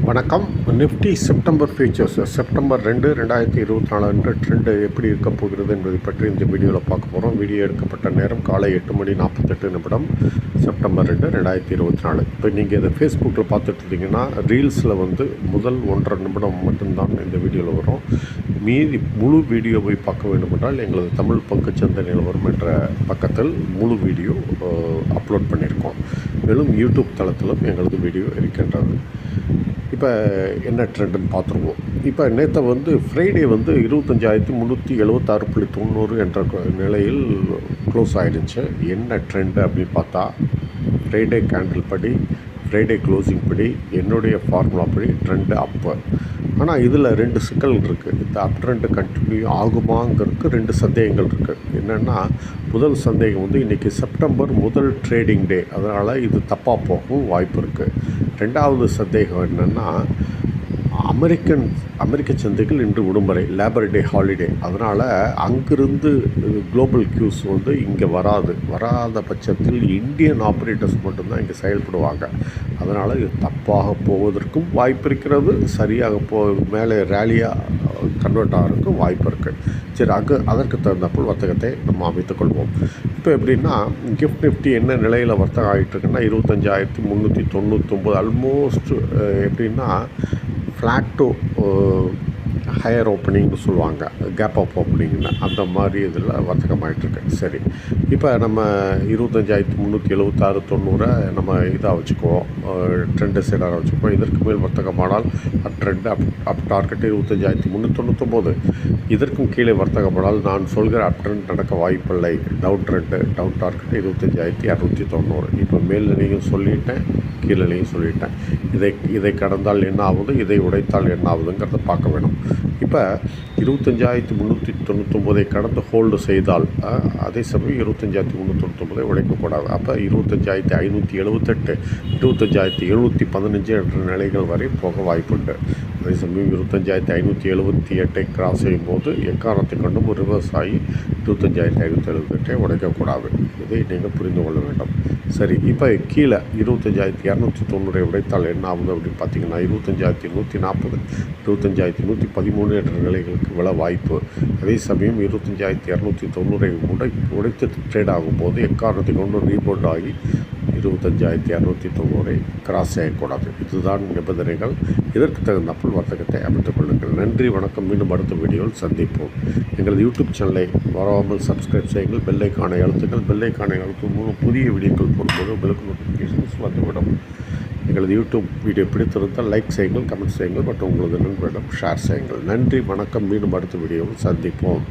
வணக்கம். Nifty September features September 2, 2024 அன்று trend எப்படி இருக்க போகிறது என்பதை பற்றி இந்த வீடியோவில் பார்க்க போகிறோம். வீடியோ எடுக்கப்பட்ட நேரம் காலை 8:48 செப்டம்பர் 2, 2024. இப்போ நீங்கள் இதை ஃபேஸ்புக்கில் பார்த்துட்டு இருந்தீங்கன்னா ரீல்ஸில் முதல் 1.5 நிமிடம் மட்டும்தான் இந்த வீடியோவில் வரும். மீதி முழு வீடியோவை பார்க்க வேண்டும் என்றால் எங்களது தமிழ் பங்குச்சந்தை நிலவரம் என்ற பக்கத்தில் முழு வீடியோ அப்லோட் பண்ணியிருக்கோம். மேலும் யூடியூப் தளத்திலும் எங்களது வீடியோ இருக்கின்றது. இப்போ என்ன ட்ரெண்டுன்னு பார்த்துருவோம். இப்போ நேற்று ஃப்ரைடே 25,376.90 என்ற நிலையில் க்ளோஸ் ஆகிடுச்சு. என்ன ட்ரெண்டு அப்படின்னு பார்த்தா ஃப்ரைடே கேண்டில் படி, ஃப்ரைடே க்ளோசிங் படி, என்னுடைய ஃபார்முலா படி ட்ரெண்டு அப்பு. ஆனால் இதில் 2 சிக்கல் இருக்குது. இந்த அப் ட்ரெண்டு கண்டினியூ ஆகுமாங்கிறதுக்கு 2 சந்தேகங்கள் இருக்குது. என்னென்னா, முதல் சந்தேகம் இன்றைக்கி செப்டம்பர் முதல் ட்ரேடிங் டே, அதனால் இது தப்பாக போகவும் வாய்ப்பு இருக்குது. ரெண்டாவது சந்தேகம் என்னென்னா, அமெரிக்க சந்தைகள் இன்று விடுமுறை, லேபர் டே ஹாலிடே. அதனால் அங்கிருந்து குளோபல் கியூஸ் இங்கே வராத பட்சத்தில் இந்தியன் ஆப்ரேட்டர்ஸ் மட்டும்தான் இங்கே செயல்படுவாங்க. அதனால் இது தப்பாக போவதற்கும் வாய்ப்பு இருக்கிறது, சரியாக மேலே ரேலியாக கன்வெர்ட் ஆகிறதுக்கும் வாய்ப்பு இருக்குது. சரி, அதற்கு தகுந்தப்போல் வர்த்தகத்தை நம்ம அமைத்துக்கொள்வோம். இப்போ எப்படின்னா, கிஃப்ட் நிஃப்டி என்ன நிலையில் வர்த்தகம் ஆகிட்டுருக்குன்னா 25,399, ஆல்மோஸ்ட் எப்படின்னா ஃப்ளாட் டு ஹையர் ஓப்பனிங்னு சொல்லுவாங்க, கேப் ஆஃப் ஓப்பனிங்னு, அந்த மாதிரி இதில் வர்த்தகமாகிட்டுருக்கு. சரி, இப்போ நம்ம 25,376.90 நம்ம இதாக வச்சுக்குவோம், ட்ரெண்டு சைடாக வச்சுக்குவோம். இதற்கு மேல் வர்த்தகமானால் ட்ரெண்டு அப் டார்கெட்டு 25,399. இதற்கும் கீழே வர்த்தகமானால் நான் சொல்கிற அப் ட்ரெண்ட் நடக்க வாய்ப்பில்லை. Down target 25,290. இப்போ மேல்நிலையும் சொல்லிட்டேன், கீழேயும் சொல்லிட்டேன். இதை கடந்தால் என்ன ஆகுது, இதை உடைத்தால் என்ன ஆகுதுங்கிறத பார்க்க வேணும். இப்போ 25,399 கடந்து ஹோல்டு செய்தால், அதே சமயம் 25,399 உடைக்கக்கூடாது. அப்போ 25,578, 25,715 என்ற நிலைகள் வரை போக வாய்ப்புண்டு. அதே சமயம் 25,578 கிராஸ் செய்யும்போது எக்காரணத்தை கொண்டும் ரிவர்ஸ் ஆகி 25,578 உடைக்கக்கூடாது. இதை நீங்கள் புரிந்து கொள்ள வேண்டும். சரி, இப்போ கீழே 25,290 உடைத்தால் என்ன ஆகுது அப்படின்னு பார்த்தீங்கன்னா 25,140, 25,113 என்ற நிலைகளுக்கு விழ வாய்ப்பு. அதே சமயம் 25,290 உடைத்து ட்ரேட் ஆகும்போது எக்காரணத்தை கொண்டு ரீபவுண்ட் ஆகி 25,290 கிராஸ் செய்யக்கூடாது. இதுதான் நிபந்தனைகள். இதற்கு தகுந்தப்போல் வர்த்தகத்தை அமைத்துக் கொள்ளுங்கள். நன்றி, வணக்கம். மீண்டும் அடுத்த வீடியோவில் சந்திப்போம். எங்களது யூடியூப் சேனலை வராமல் சப்ஸ்கிரைப் செய்யுங்கள். பெல்லைக்கான அழுத்துங்கள். பெல்லைக்கான அழுத்தும் மூலம் புதிய வீடியோக்கள் போடும்போது உங்களுக்கு நோட்டிஃபிகேஷன்ஸ் வந்துவிடும். எங்களது யூடியூப் வீடியோ பிடித்திருந்தால் லைக் செய்யுங்கள், கமெண்ட் செய்யுங்கள் மற்றும் உங்களது நண்பரிடம் ஷேர் செய்யுங்கள். நன்றி, வணக்கம். மீண்டும் அடுத்த வீடியோவில் சந்திப்போம்.